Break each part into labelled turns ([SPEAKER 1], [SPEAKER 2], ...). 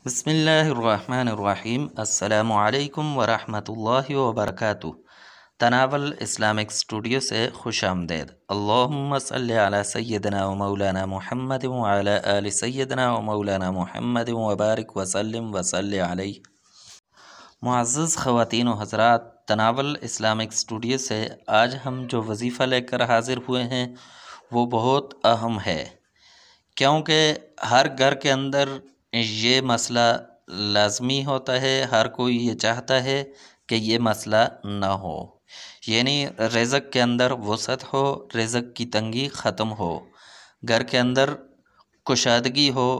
[SPEAKER 1] بسم اللہ الرحمن الرحیم۔ السلام علیکم ورحمۃ اللہ وبرکاتہ۔ تناول اسلامک اسٹوڈیو سے خوش آمدید۔ اللہم صلی علی سیدنا و مولانا محمد وعلی آل سیدنا و مولانا محمد وبارک وسلم وصلی علیہ۔ معزز خواتین و حضرات، تناول اسلامک اسٹوڈیو سے آج ہم جو وظیفہ لے کر حاضر ہوئے ہیں وہ بہت اہم ہے، کیونکہ ہر گھر کے اندر یہ مسئلہ لازمی ہوتا ہے، ہر کوئی یہ چاہتا ہے کہ یہ مسئلہ نہ ہو، یعنی رزق کے اندر وسعت ہو، رزق کی تنگی ختم ہو، گھر کے اندر کشادگی ہو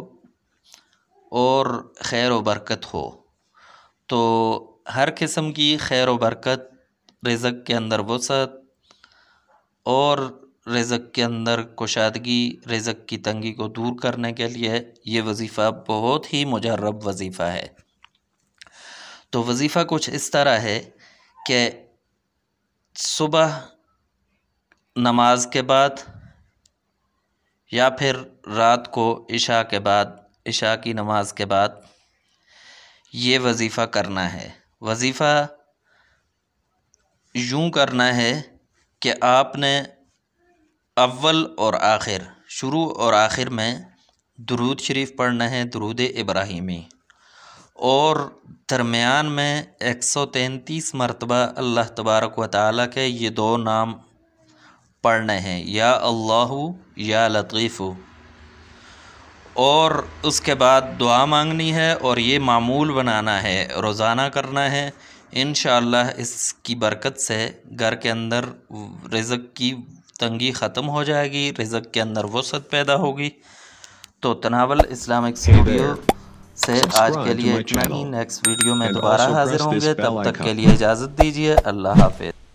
[SPEAKER 1] اور خیر و برکت ہو۔ تو ہر قسم کی خیر و برکت، رزق کے اندر وسعت اور رزق کے اندر کشادگی، رزق کی تنگی کو دور کرنے کے لیے یہ وظیفہ بہت ہی مجرب وظیفہ ہے۔ تو وظیفہ کچھ اس طرح ہے کہ صبح نماز کے بعد یا پھر رات کو عشاء کے بعد، عشاء کی نماز کے بعد یہ وظیفہ کرنا ہے۔ وظیفہ یوں کرنا ہے کہ آپ نے اول اور آخر، شروع اور آخر میں درود شریف پڑھنا ہے، درود ابراہیمی، اور درمیان میں 133 مرتبہ اللہ تبارک و تعالیٰ کے یہ دو نام پڑھنے ہیں، یا اللہ یا لطیف، اور اس کے بعد دعا مانگنی ہے اور یہ معمول بنانا ہے، روزانہ کرنا ہے۔ انشاءاللہ اس کی برکت سے گھر کے اندر رزق کی تنگی ختم ہو جائے گی، رزق کے اندر وسعت پیدا ہوگی۔ تو تناول اسلامک اسٹوڈیو سے آج کے لیے اتنا ہی، نیکسٹ ویڈیو میں دوبارہ حاضر ہوں گے، تب تک کے لیے اجازت دیجیے، اللہ حافظ۔